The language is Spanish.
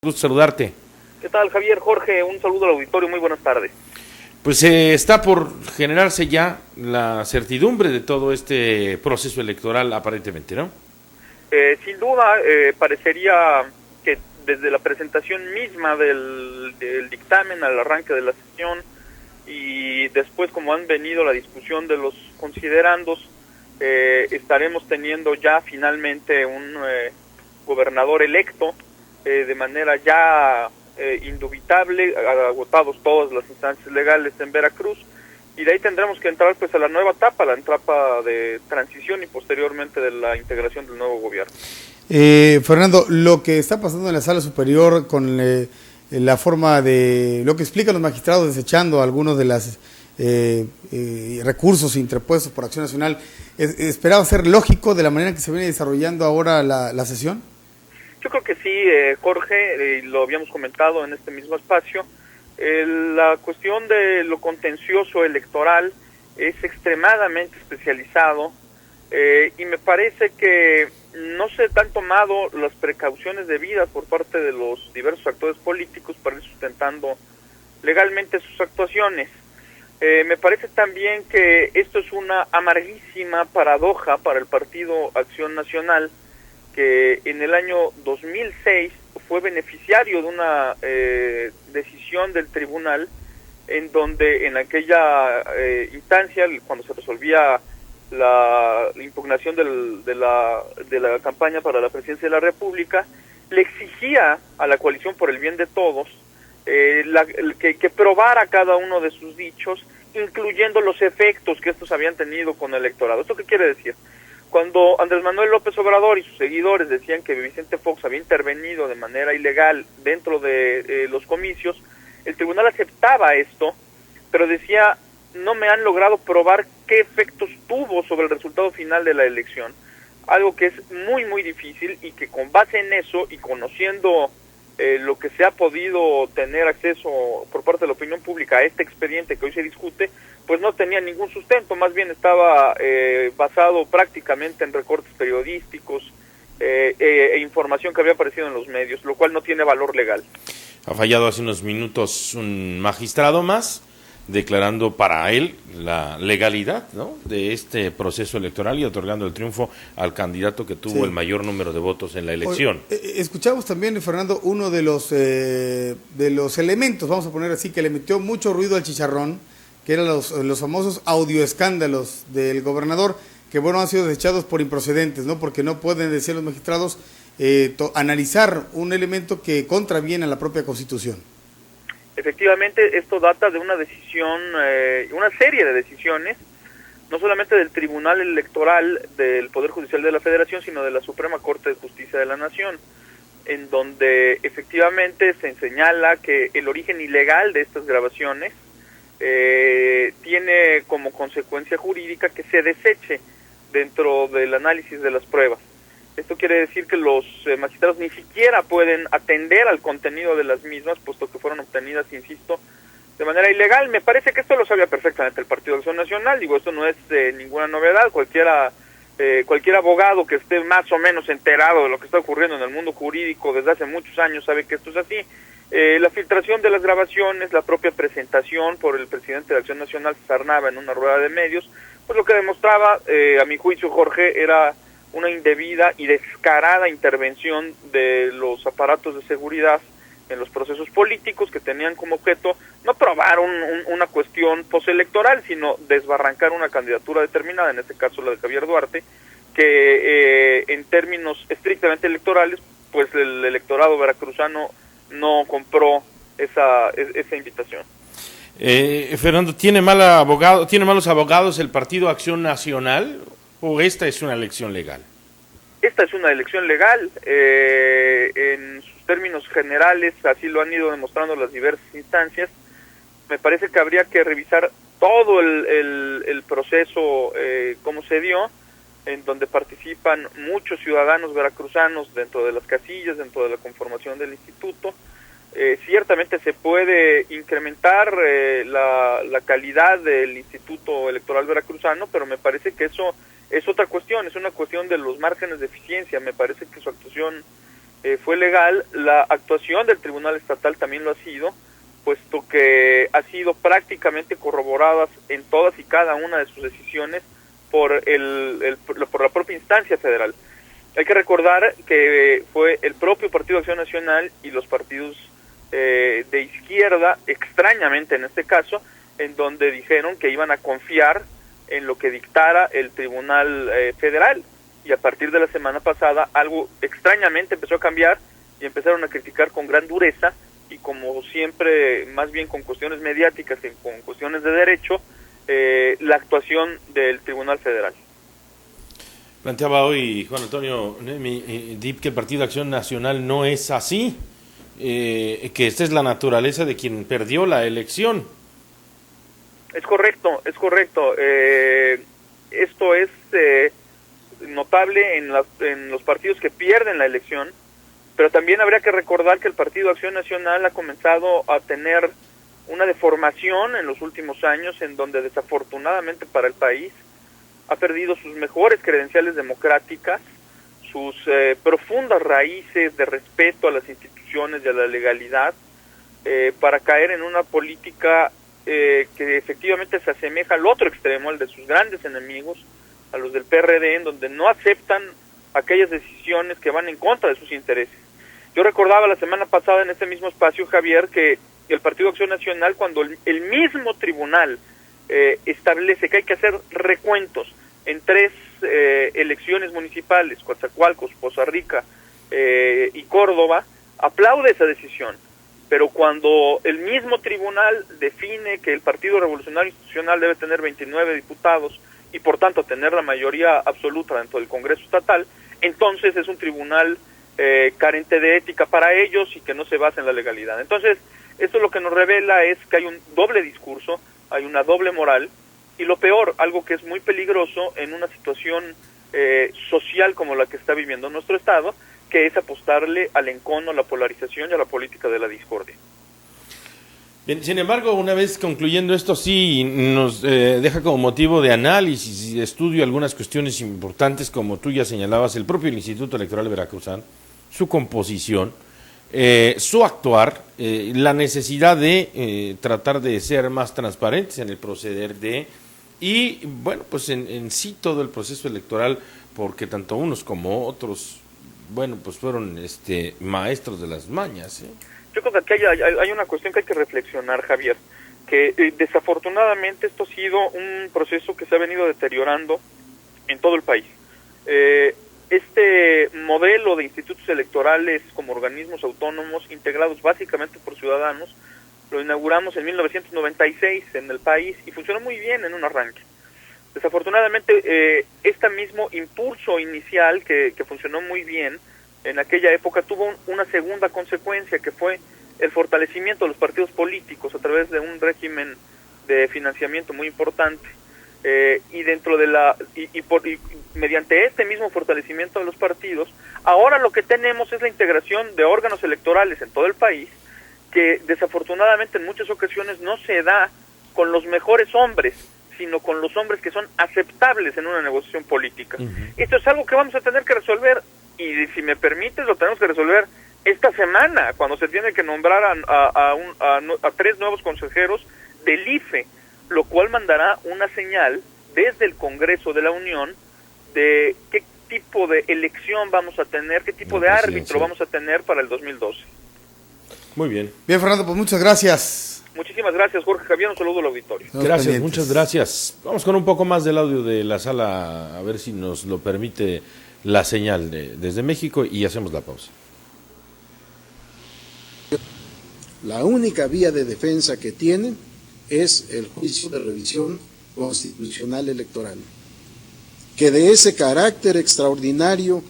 Gusto saludarte. ¿Qué tal, Javier? Jorge, un saludo al auditorio, muy buenas tardes. Pues está por generarse ya la certidumbre de todo este proceso electoral aparentemente, ¿no? Sin duda, parecería que desde la presentación misma del dictamen al arranque de la sesión y después como han venido la discusión de los considerandos, estaremos teniendo ya finalmente un gobernador electo de manera ya indubitable, agotados todas las instancias legales en Veracruz, y de ahí tendremos que entrar pues a la nueva etapa, la etapa de transición y posteriormente de la integración del nuevo gobierno. Fernando, lo que está pasando en la sala superior con la forma de lo que explican los magistrados desechando algunos de los recursos interpuestos por Acción Nacional, ¿esperaba ser lógico de la manera que se viene desarrollando ahora la sesión? Yo creo que sí, Jorge, lo habíamos comentado en este mismo espacio. La cuestión de lo contencioso electoral es extremadamente especializado y me parece que no se han tomado las precauciones debidas por parte de los diversos actores políticos para ir sustentando legalmente sus actuaciones. Me parece también que esto es una amarguísima paradoja para el Partido Acción Nacional, que en el año 2006 fue beneficiario de una decisión del tribunal en donde en aquella instancia, cuando se resolvía la impugnación de la campaña para la presidencia de la República, le exigía a la coalición por el bien de todos que probara cada uno de sus dichos, incluyendo los efectos que estos habían tenido con el electorado. ¿Esto qué quiere decir? Cuando Andrés Manuel López Obrador y sus seguidores decían que Vicente Fox había intervenido de manera ilegal dentro de los comicios, el tribunal aceptaba esto, pero decía, no me han logrado probar qué efectos tuvo sobre el resultado final de la elección. Algo que es muy, muy difícil y que con base en eso y conociendo lo que se ha podido tener acceso por parte de la opinión pública a este expediente que hoy se discute, pues no tenía ningún sustento, más bien estaba basado prácticamente en recortes periodísticos e información que había aparecido en los medios, lo cual no tiene valor legal. Ha fallado hace unos minutos un magistrado más, declarando para él la legalidad, ¿no?, de este proceso electoral y otorgando el triunfo al candidato que tuvo el mayor número de votos en la elección. Escuchamos también, Fernando, uno de los elementos, vamos a poner así, que le metió mucho ruido al chicharrón, que eran los famosos audioescándalos del gobernador, que bueno, han sido desechados por improcedentes, ¿no?, porque no pueden, decir los magistrados, analizar un elemento que contraviene a la propia Constitución. Efectivamente, esto data de una decisión, una serie de decisiones, no solamente del Tribunal Electoral del Poder Judicial de la Federación, sino de la Suprema Corte de Justicia de la Nación, en donde efectivamente se señala que el origen ilegal de estas grabaciones tiene como consecuencia jurídica que se deseche dentro del análisis de las pruebas. Esto quiere decir que los magistrados ni siquiera pueden atender al contenido de las mismas, puesto que fueron obtenidas, insisto, de manera ilegal. Me parece que esto lo sabía perfectamente el Partido de Acción Nacional. Digo, esto no es ninguna novedad. Cualquier abogado que esté más o menos enterado de lo que está ocurriendo en el mundo jurídico desde hace muchos años sabe que esto es así. La filtración de las grabaciones, la propia presentación por el presidente de Acción Nacional, César Nava, en una rueda de medios, pues lo que demostraba, a mi juicio, Jorge, era una indebida y descarada intervención de los aparatos de seguridad en los procesos políticos que tenían como objeto no probar una cuestión postelectoral, sino desbarrancar una candidatura determinada, en este caso la de Javier Duarte, que en términos estrictamente electorales, pues el electorado veracruzano no compró esa invitación. Fernando, ¿tiene malos abogados el Partido Acción Nacional o esta es una elección legal? Esta es una elección legal, en sus términos generales, así lo han ido demostrando las diversas instancias. Me parece que habría que revisar todo el proceso, cómo se dio, en donde participan muchos ciudadanos veracruzanos dentro de las casillas, dentro de la conformación del instituto. Ciertamente se puede incrementar la calidad del Instituto Electoral Veracruzano, pero me parece que eso es otra cuestión, es una cuestión de los márgenes de eficiencia. Me parece que su actuación fue legal, la actuación del Tribunal Estatal también lo ha sido, puesto que ha sido prácticamente corroboradas en todas y cada una de sus decisiones por la propia instancia federal. Hay que recordar que fue el propio Partido Acción Nacional y los partidos de izquierda, extrañamente en este caso, en donde dijeron que iban a confiar en lo que dictara el Tribunal Federal, y a partir de la semana pasada algo extrañamente empezó a cambiar y empezaron a criticar con gran dureza, y como siempre, más bien con cuestiones mediáticas que con cuestiones de derecho, la actuación del Tribunal Federal. Planteaba hoy Juan Antonio Dip que el Partido Acción Nacional no es así, que esta es la naturaleza de quien perdió la elección. Es correcto, es correcto. Esto es notable en los partidos que pierden la elección, pero también habría que recordar que el Partido Acción Nacional ha comenzado a tener una deformación en los últimos años, en donde desafortunadamente para el país ha perdido sus mejores credenciales democráticas, sus profundas raíces de respeto a las instituciones y a la legalidad, para caer en una política que efectivamente se asemeja al otro extremo, al de sus grandes enemigos, a los del PRD, en donde no aceptan aquellas decisiones que van en contra de sus intereses. Yo recordaba la semana pasada en este mismo espacio, Javier, que el Partido Acción Nacional, cuando el mismo tribunal establece que hay que hacer recuentos en 3 elecciones municipales, Coatzacoalcos, Poza Rica y Córdoba, aplaude esa decisión. Pero cuando el mismo tribunal define que el Partido Revolucionario Institucional debe tener 29 diputados y por tanto tener la mayoría absoluta dentro del Congreso Estatal, entonces es un tribunal carente de ética para ellos y que no se basa en la legalidad. Entonces, esto lo que nos revela es que hay un doble discurso, hay una doble moral, y lo peor, algo que es muy peligroso en una situación social como la que está viviendo nuestro Estado, que es apostarle al encono, a la polarización y a la política de la discordia. Bien, sin embargo, una vez concluyendo esto, sí nos deja como motivo de análisis y de estudio algunas cuestiones importantes, como tú ya señalabas, el propio Instituto Electoral Veracruzano, su composición, su actuar, la necesidad de tratar de ser más transparentes en el proceder y bueno, pues en sí todo el proceso electoral, porque tanto unos como otros, bueno, pues fueron maestros de las mañas, Yo creo que aquí hay una cuestión que hay que reflexionar, Javier, que desafortunadamente esto ha sido un proceso que se ha venido deteriorando en todo el país. Este modelo de institutos electorales como organismos autónomos integrados básicamente por ciudadanos, lo inauguramos en 1996 en el país y funcionó muy bien en un arranque. Desafortunadamente, este mismo impulso inicial que funcionó muy bien en aquella época tuvo una segunda consecuencia, que fue el fortalecimiento de los partidos políticos a través de un régimen de financiamiento muy importante, y dentro de mediante este mismo fortalecimiento de los partidos, ahora lo que tenemos es la integración de órganos electorales en todo el país, que desafortunadamente en muchas ocasiones no se da con los mejores hombres, sino con los hombres que son aceptables en una negociación política. Esto es algo que vamos a tener que resolver, y si me permites, lo tenemos que resolver esta semana, cuando se tiene que nombrar a 3 nuevos consejeros del IFE, lo cual mandará una señal desde el Congreso de la Unión de qué tipo de elección vamos a tener, qué tipo de árbitro vamos a tener para el 2012. Muy bien. Bien, Fernando, pues muchas gracias. Muchísimas gracias, Jorge Javier, un saludo al auditorio. Gracias, muchas gracias. Vamos con un poco más del audio de la sala, a ver si nos lo permite la señal desde México, y hacemos la pausa. La única vía de defensa que tienen es el juicio de revisión constitucional electoral, que de ese carácter extraordinario